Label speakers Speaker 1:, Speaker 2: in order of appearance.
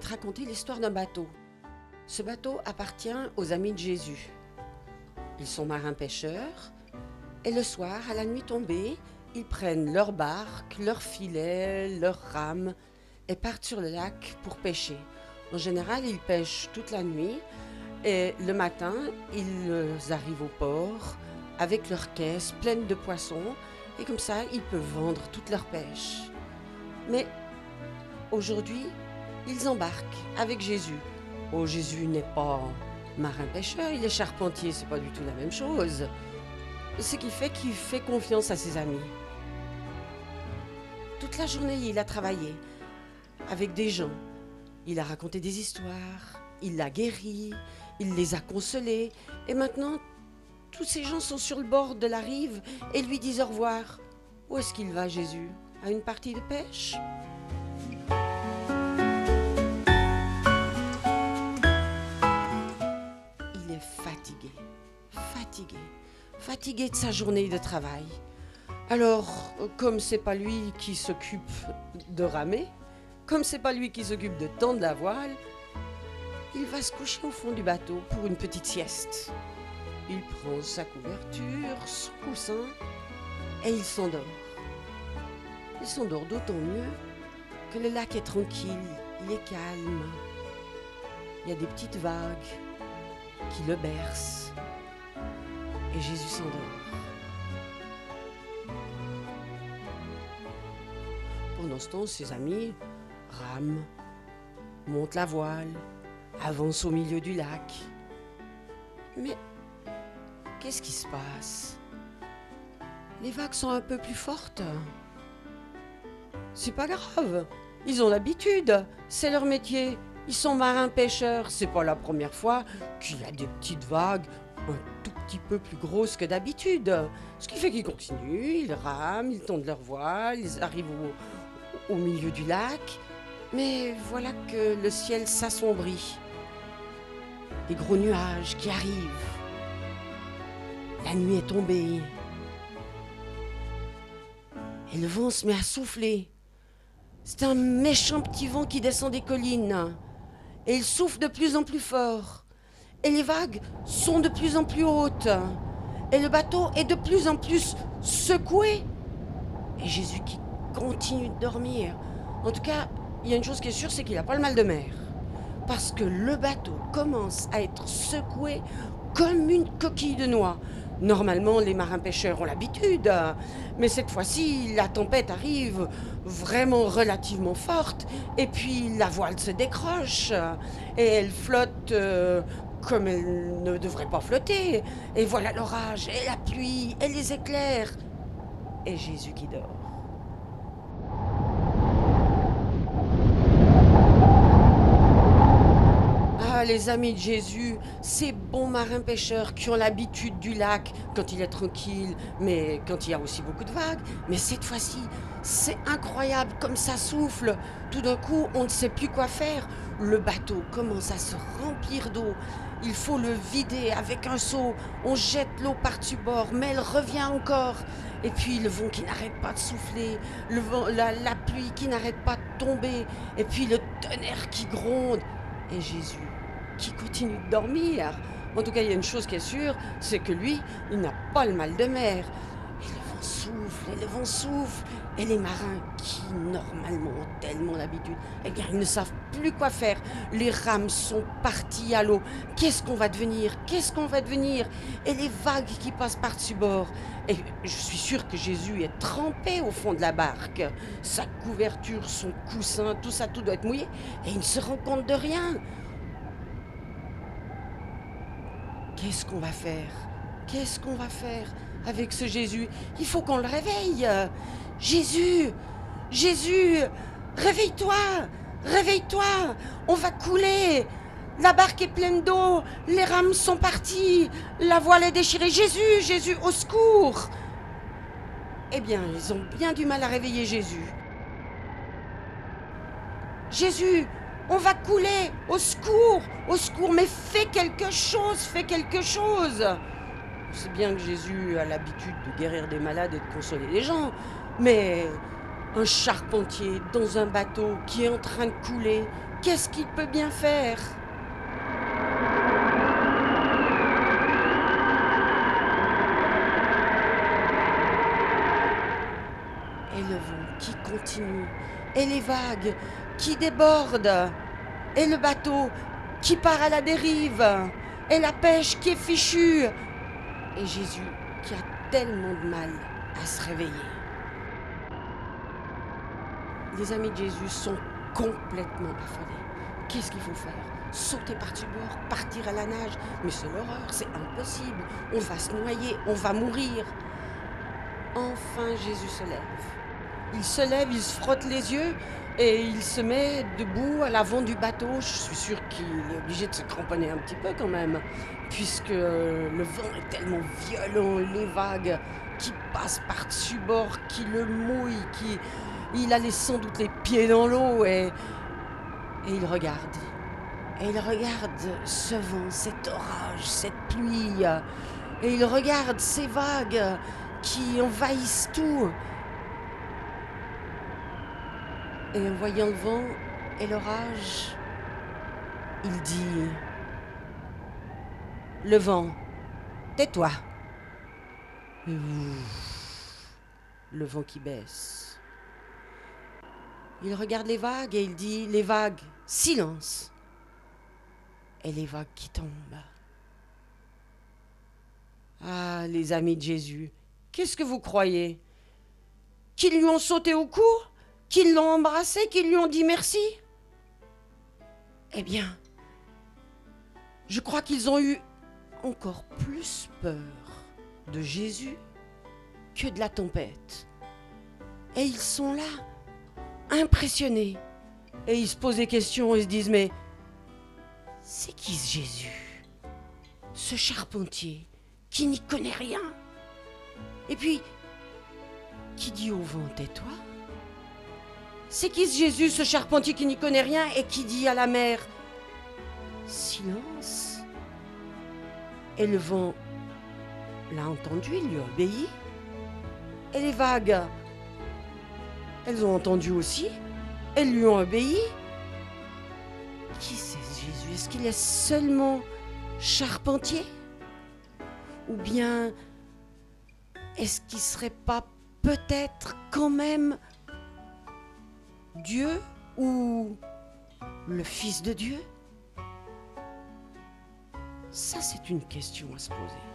Speaker 1: te raconter l'histoire d'un bateau. Ce bateau appartient aux amis de Jésus. Ils sont marins-pêcheurs et le soir, à la nuit tombée, ils prennent leur barque, leur filet, leur rame et partent sur le lac pour pêcher. En général, ils pêchent toute la nuit et le matin, ils arrivent au port avec leurs caisses pleines de poissons et comme ça, ils peuvent vendre toute leur pêche. Mais aujourd'hui, ils embarquent avec Jésus. Oh, Jésus n'est pas marin-pêcheur, il est charpentier, c'est pas du tout la même chose. Ce qui fait qu'il fait confiance à ses amis. Toute la journée, il a travaillé avec des gens. Il a raconté des histoires, il l'a guéri, il les a consolés. Et maintenant, tous ces gens sont sur le bord de la rive et lui disent au revoir. Où est-ce qu'il va, Jésus? À une partie de pêche? Il est fatigué de sa journée de travail. Alors, comme c'est pas lui qui s'occupe de ramer, comme c'est pas lui qui s'occupe de tendre la voile, il va se coucher au fond du bateau pour une petite sieste. Il prend sa couverture, son coussin et il s'endort. Il s'endort d'autant mieux que le lac est tranquille, il est calme. Il y a des petites vagues qui le bercent et Jésus s'endort. Pendant ce temps, ses amis rament, montent la voile, avancent au milieu du lac. Mais qu'est-ce qui se passe? Les vagues sont un peu plus fortes. C'est pas grave, ils ont l'habitude, c'est leur métier. Ils sont marins-pêcheurs, c'est pas la première fois qu'il y a des petites vagues un tout petit peu plus grosses que d'habitude. Ce qui fait qu'ils continuent, ils rament, ils tendent leur voile, ils arrivent au milieu du lac. Mais voilà que le ciel s'assombrit. Des gros nuages qui arrivent. La nuit est tombée. Et le vent se met à souffler. C'est un méchant petit vent qui descend des collines. Et il souffle de plus en plus fort. Et les vagues sont de plus en plus hautes. Et le bateau est de plus en plus secoué. Et Jésus qui continue de dormir. En tout cas, il y a une chose qui est sûre, c'est qu'il n'a pas le mal de mer. Parce que le bateau commence à être secoué comme une coquille de noix. Normalement, les marins-pêcheurs ont l'habitude, mais cette fois-ci, la tempête arrive vraiment relativement forte, et puis la voile se décroche, et elle flotte comme elle ne devrait pas flotter. Et voilà l'orage, et la pluie, et les éclairs, et Jésus qui dort. Les amis de Jésus, ces bons marins-pêcheurs qui ont l'habitude du lac quand il est tranquille, mais quand il y a aussi beaucoup de vagues. Mais cette fois-ci, c'est incroyable comme ça souffle. Tout d'un coup, on ne sait plus quoi faire. Le bateau commence à se remplir d'eau. Il faut le vider avec un seau. On jette l'eau par-dessus bord, mais elle revient encore. Et puis le vent qui n'arrête pas de souffler, la pluie qui n'arrête pas de tomber, et puis le tonnerre qui gronde. Et Jésus qui continue de dormir. En tout cas, il y a une chose qui est sûre, c'est que lui, il n'a pas le mal de mer. Et le vent souffle, et les marins qui, normalement, ont tellement l'habitude, eh bien, ils ne savent plus quoi faire. Les rames sont parties à l'eau. Qu'est-ce qu'on va devenir? Et les vagues qui passent par-dessus bord. Et je suis sûre que Jésus est trempé au fond de la barque. Sa couverture, son coussin, tout ça, tout doit être mouillé. Et il ne se rend compte de rien. Qu'est-ce qu'on va faire avec ce Jésus? Il faut qu'on le réveille. Jésus, réveille-toi, on va couler. La barque est pleine d'eau, les rames sont parties, la voile est déchirée. Jésus, au secours. Eh bien, ils ont bien du mal à réveiller Jésus. Jésus, on va couler, au secours, mais fais quelque chose. C'est bien que Jésus a l'habitude de guérir des malades et de consoler les gens, mais un charpentier dans un bateau qui est en train de couler, Qu'est-ce qu'il peut bien faire? Et le vent qui continue, et les vagues qui débordent, et le bateau qui part à la dérive, et la pêche qui est fichue, et Jésus qui a tellement de mal à se réveiller. Les amis de Jésus sont complètement affolés. Qu'est-ce qu'il faut faire? Sauter par-dessus bord, partir à la nage? Mais c'est l'horreur, c'est impossible. On va se noyer, on va mourir. Enfin, Jésus se lève. Il se lève, il se frotte les yeux et il se met debout à l'avant du bateau. Je suis sûre qu'il est obligé de se cramponner un petit peu quand même, puisque le vent est tellement violent, les vagues qui passent par-dessus bord, qui le mouillent, il a sans doute les pieds dans l'eau et il regarde. Et il regarde ce vent, cet orage, cette pluie. Et il regarde ces vagues qui envahissent tout. Et en voyant le vent et l'orage, il dit: le vent, tais-toi. Et le vent qui baisse. Il regarde les vagues et il dit: les vagues, silence. Et les vagues qui tombent. Ah, les amis de Jésus, qu'est-ce que vous croyez? Qu'ils lui ont sauté au cou? Qu'ils l'ont embrassé? Qu'ils lui ont dit merci? Eh bien, je crois qu'ils ont eu encore plus peur de Jésus que de la tempête. Et ils sont là, impressionnés. Et ils se posent des questions et se disent: mais c'est qui ce Jésus? Ce charpentier qui n'y connaît rien? Et puis, qui dit au vent: tais-toi? C'est qui ce Jésus, ce charpentier qui n'y connaît rien et qui dit à la mer: silence? Et le vent l'a entendu, il lui a obéi. Et les vagues, elles ont entendu aussi, elles lui ont obéi. Qui c'est ce Jésus? Est-ce qu'il est seulement charpentier? Ou bien est-ce qu'il ne serait pas peut-être quand même Dieu ou le Fils de Dieu? Ça, c'est une question à se poser.